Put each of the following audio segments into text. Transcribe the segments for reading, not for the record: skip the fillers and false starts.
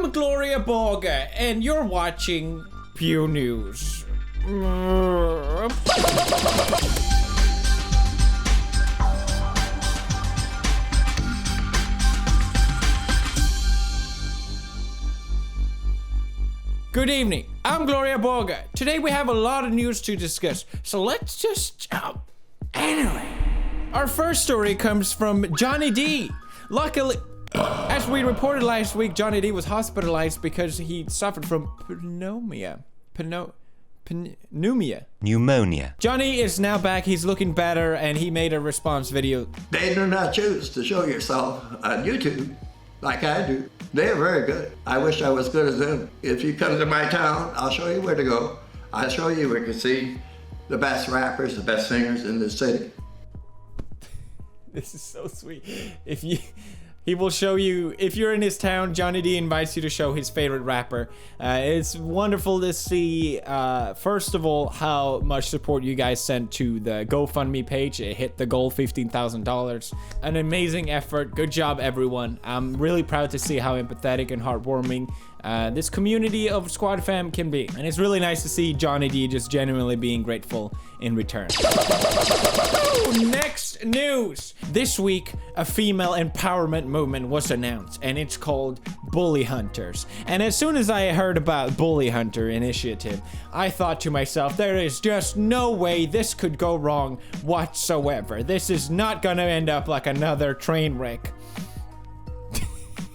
I'm Gloria Borga, and you're watching Pew News. Good evening, I'm Gloria Borga. Today we have a lot of news to discuss, so let's just jump. Anyway, our first story comes from Johnny D. Luckily, as we reported last week, Johnny D was hospitalized because he suffered from pneumonia. Johnny is now back, he's looking better, and he made a response video. They do not choose to show yourself on YouTube like I do. They're very good. I wish I was good as them. If you come to my town, I'll show you where to go. I'll show you where you can see the best rappers, the best singers in the city. This is so sweet. He will show you, if you're in his town, Johnny D invites you to show his favorite rapper. It's wonderful to see, first of all, how much support you guys sent to the GoFundMe page. It hit the goal, $15,000. An amazing effort. Good job, everyone. I'm really proud to see how empathetic and heartwarming this community of Squad Fam can be. And it's really nice to see Johnny D just genuinely being grateful in return. Next news. This week, a female empowerment movement was announced, and it's called Bully Hunters. And as soon as I heard about Bully Hunter initiative, I thought to myself, there is just no way this could go wrong whatsoever. This is not gonna end up like another train wreck.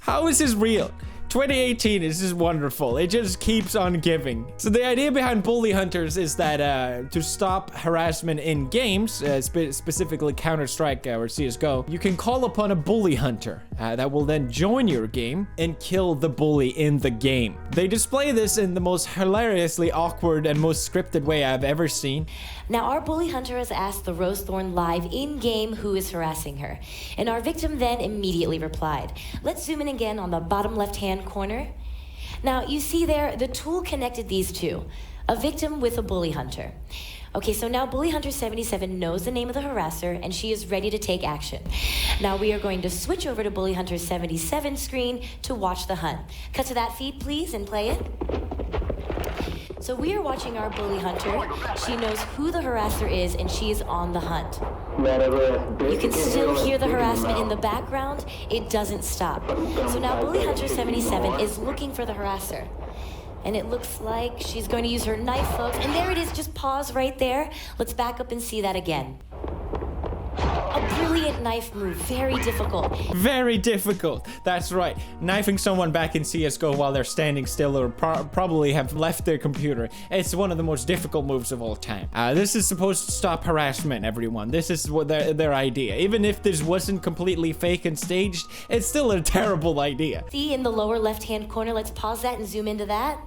How is this real? 2018 is just wonderful. It just keeps on giving. So the idea behind Bully Hunters is that to stop harassment in games, specifically Counter-Strike or CSGO, you can call upon a bully hunter that will then join your game and kill the bully in the game. They display this in the most hilariously awkward and most scripted way I've ever seen. Now, our bully hunter has asked the Rosethorn live in-game who is harassing her, and our victim then immediately replied. Let's zoom in again on the bottom left-hand corner. Now, you see there, the tool connected these two, a victim with a bully hunter. Okay, so now Bully Hunter 77 knows the name of the harasser, and she is ready to take action. Now we are going to switch over to Bully Hunter 77 screen to watch the hunt. Cut to that feed, please, and play it. So we are watching our bully hunter. She knows who the harasser is, and she is on the hunt. You can still hear the harassment in the background. It doesn't stop. So now Bully Hunter 77 is looking for the harasser. And it looks like she's going to use her knife, folks. And there it is, just pause right there. Let's back up and see that again. A brilliant knife move, very difficult. Very difficult, that's right. Knifing someone back in CSGO while they're standing still or probably have left their computer. It's one of the most difficult moves of all time. This is supposed to stop harassment, everyone. This is what their idea. Even if this wasn't completely fake and staged, it's still a terrible idea. See in the lower left-hand corner, let's pause that and zoom into that.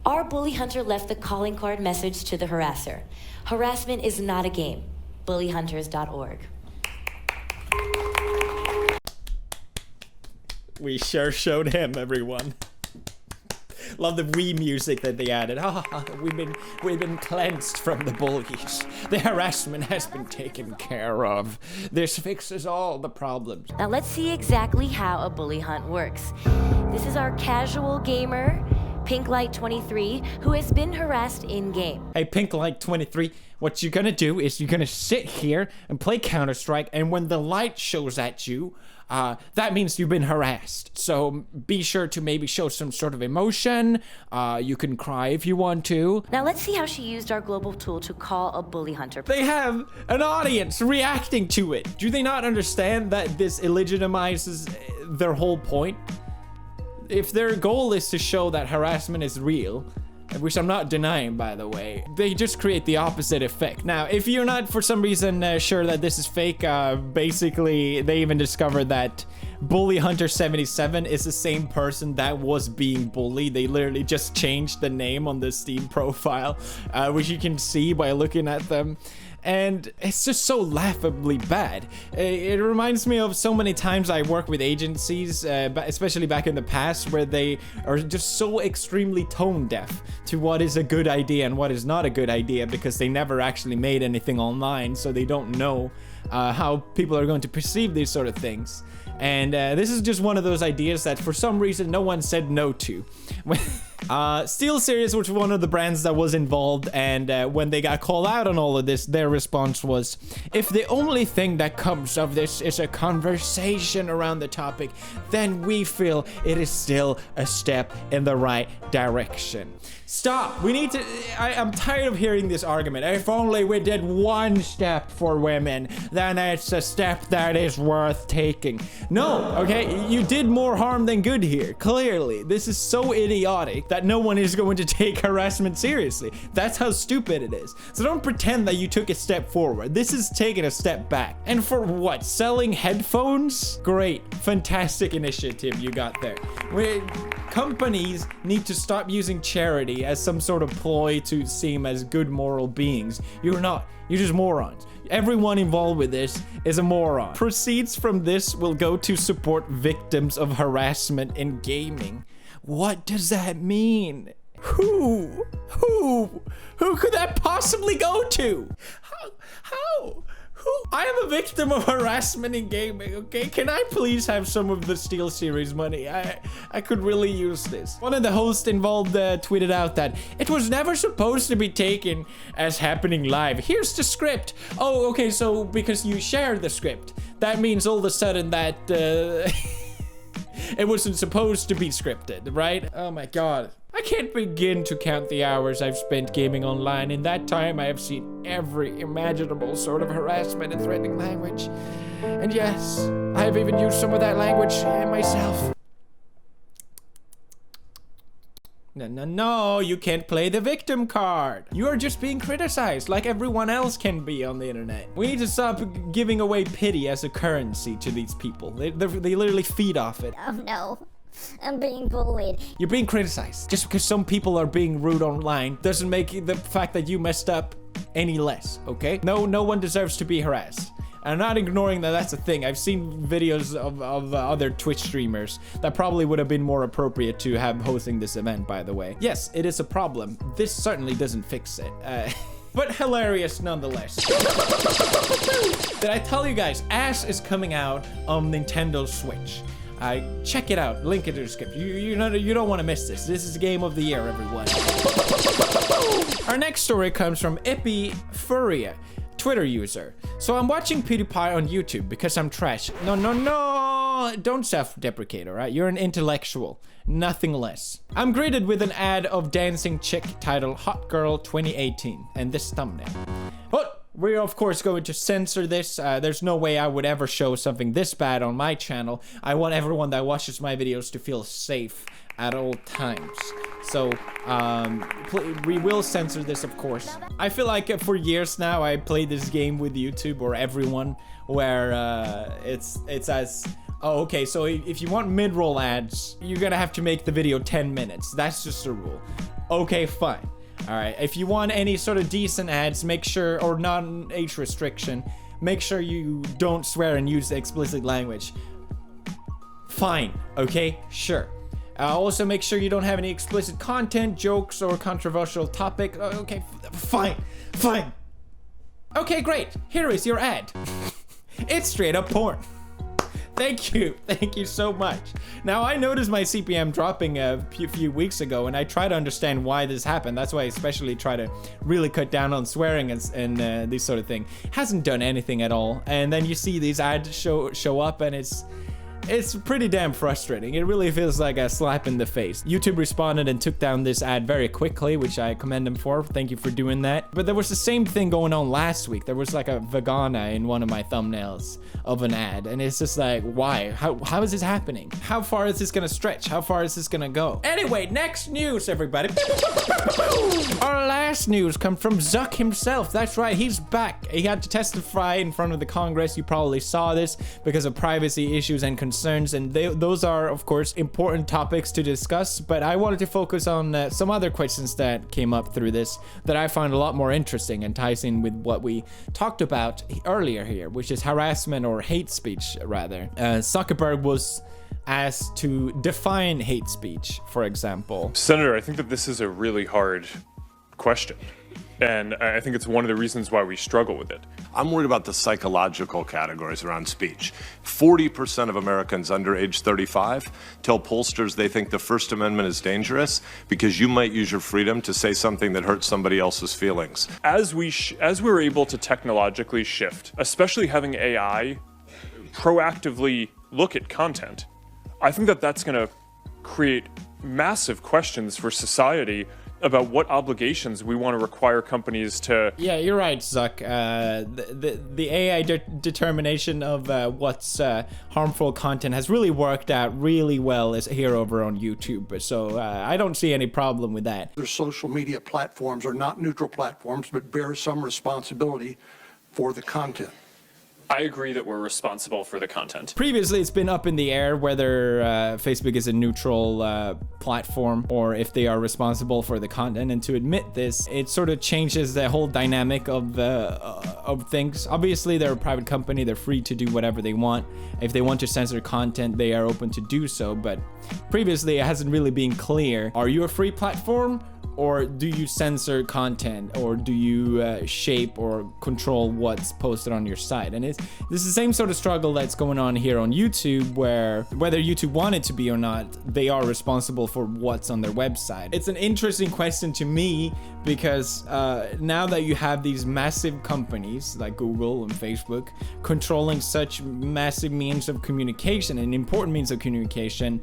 Our bully hunter left the calling card message to the harasser. Harassment is not a game. bullyhunters.org. We sure showed him, everyone. Love the Wii music that they added. We've been cleansed from the bullies. The harassment has been taken care of. This fixes all the problems. Now let's see exactly how a bully hunt works. This is our casual gamer, Pinklight23, who has been harassed in-game. Hey, Pinklight23, what you're gonna do is you're gonna sit here and play Counter-Strike, and when the light shows at you, that means you've been harassed. So be sure to maybe show some sort of emotion. You can cry if you want to. Now let's see how she used our global tool to call a bully hunter. They have an audience reacting to it. Do they not understand that this illegitimizes their whole point? If their goal is to show that harassment is real, which I'm not denying, by the way, they just create the opposite effect. Now, if you're not for some reason sure that this is fake, basically they even discovered that Bully Hunter 77 is the same person that was being bullied. They literally just changed the name on the Steam profile, which you can see by looking at them. And it's just so laughably bad. It reminds me of so many times I work with agencies, especially back in the past, where they are just so extremely tone deaf to what is a good idea and what is not a good idea, because they never actually made anything online, so they don't know how people are going to perceive these sort of things. And this is just one of those ideas that for some reason no one said no to. SteelSeries was one of the brands that was involved, and when they got called out on all of this, their response was, if the only thing that comes of this is a conversation around the topic, then we feel it is still a step in the right direction. Stop. We need to... I'm tired of hearing this argument. If only we did one step for women, then it's a step that is worth taking. No, okay? You did more harm than good here. Clearly. This is so idiotic that no one is going to take harassment seriously. That's how stupid it is. So don't pretend that you took a step forward. This is taking a step back. And for what? Selling headphones? Great. Fantastic initiative you got there. Companies need to stop using charity as some sort of ploy to seem as good moral beings. You're not. You're just morons. Everyone involved with this is a moron. Proceeds from this will go to support victims of harassment in gaming. What does that mean? Who could that possibly go to? How? I am a victim of harassment in gaming, okay? Can I please have some of the SteelSeries money? I could really use this. One of the hosts involved tweeted out that it was never supposed to be taken as happening live. Here's the script. Oh, okay, so because you shared the script, that means all of a sudden that it wasn't supposed to be scripted, right? Oh my god. I can't begin to count the hours I've spent gaming online. In that time, I have seen every imaginable sort of harassment and threatening language. And yes, I have even used some of that language myself. No, you can't play the victim card. You are just being criticized like everyone else can be on the internet. We need to stop giving away pity as a currency to these people. They literally feed off it. Oh no. I'm being bullied. You're being criticized. Just because some people are being rude online doesn't make the fact that you messed up any less, okay? No one deserves to be harassed. I'm not ignoring that that's a thing. I've seen videos of other Twitch streamers that probably would have been more appropriate to have hosting this event, by the way. Yes, it is a problem. This certainly doesn't fix it. But hilarious nonetheless. Did I tell you guys, Ash is coming out on Nintendo Switch. Check it out. Link in the description. You don't want to miss this. This is game of the year, everyone. Our next story comes from Epifuria, Twitter user. So I'm watching PewDiePie on YouTube because I'm trash. No. Don't self-deprecate, alright? You're an intellectual. Nothing less. I'm greeted with an ad of dancing chick titled Hot Girl 2018 and this thumbnail. But we're of course going to censor this. There's no way I would ever show something this bad on my channel. I want everyone that watches my videos to feel safe at all times. So, we will censor this, of course. I feel like for years now, I played this game with YouTube or everyone where it's as... Oh, okay, so if you want mid-roll ads, you're gonna have to make the video 10 minutes. That's just a rule. Okay, fine. All right, if you want any sort of decent ads, make sure, or non-age restriction, make sure you don't swear and use explicit language. Fine, okay, sure. Also make sure you don't have any explicit content, jokes, or controversial topic. Okay, fine. Okay, great, here is your ad. It's straight up porn. Thank you so much. Now, I noticed my CPM dropping a few weeks ago, and I try to understand why this happened. That's why I especially try to really cut down on swearing and this sort of thing. Hasn't done anything at all. And then you see these ads show up, and it's pretty damn frustrating. It really feels like a slap in the face. YouTube responded and took down this ad very quickly, which I commend them for. Thank you for doing that. But there was the same thing going on last week. There was like a vagina in one of my thumbnails of an ad, and it's just like, why? How is this happening? How far is this gonna stretch? How far is this gonna go? Anyway, next news, everybody. Our last news comes from Zuck himself. That's right, he's back. He had to testify in front of the Congress. You probably saw this because of privacy issues and concerns, and those are, of course, important topics to discuss, but I wanted to focus on some other questions that came up through this that I found a lot more interesting and ties in with what we talked about earlier here, which is harassment or hate speech, rather. Zuckerberg was asked to define hate speech, for example. Senator, I think that this is a really hard question. And I think it's one of the reasons why we struggle with it. I'm worried about the psychological categories around speech. 40% of Americans under age 35 tell pollsters they think the First Amendment is dangerous because you might use your freedom to say something that hurts somebody else's feelings. As we're able to technologically shift, especially having AI proactively look at content, I think that that's going to create massive questions for society about what obligations we want to require companies to. Yeah, you're right, Zuck. The AI determination of what's harmful content has really worked out really well here over on YouTube. So I don't see any problem with that. Their social media platforms are not neutral platforms, but bear some responsibility for the content. I agree that we're responsible for the content. Previously, it's been up in the air whether Facebook is a neutral platform or if they are responsible for the content. And to admit this, it sort of changes the whole dynamic of things. Obviously, they're a private company. They're free to do whatever they want. If they want to censor content, they are open to do so. But previously, it hasn't really been clear. Are you a free platform? Or do you censor content, or do you shape or control what's posted on your site? And this is the same sort of struggle that's going on here on YouTube, where whether YouTube want it to be or not, they are responsible for what's on their website. It's an interesting question to me because now that you have these massive companies like Google and Facebook controlling such massive means of communication, and important means of communication,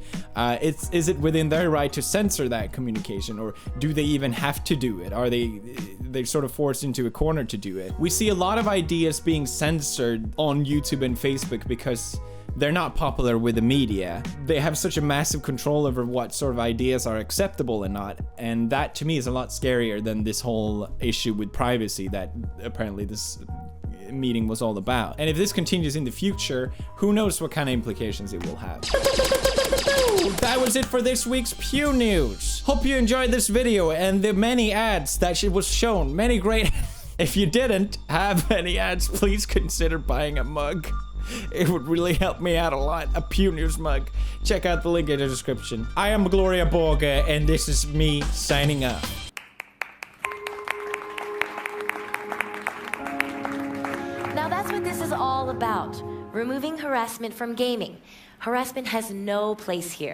is it within their right to censor that communication, or do they even have to do it? Are they're sort of forced into a corner to do it? We see a lot of ideas being censored on YouTube and Facebook because they're not popular with the media. They have such a massive control over what sort of ideas are acceptable and not. And that to me is a lot scarier than this whole issue with privacy that apparently this meeting was all about. And if this continues in the future, who knows what kind of implications it will have. That was it for this week's Pew News. Hope you enjoyed this video and the many ads that it was shown. Many great. If you didn't have any ads, please consider buying a mug. It would really help me out a lot. A Pew News mug. Check out the link in the description. I am Gloria Borga, and this is me signing up. Now that's what this is all about. Removing harassment from gaming. Harassment has no place here.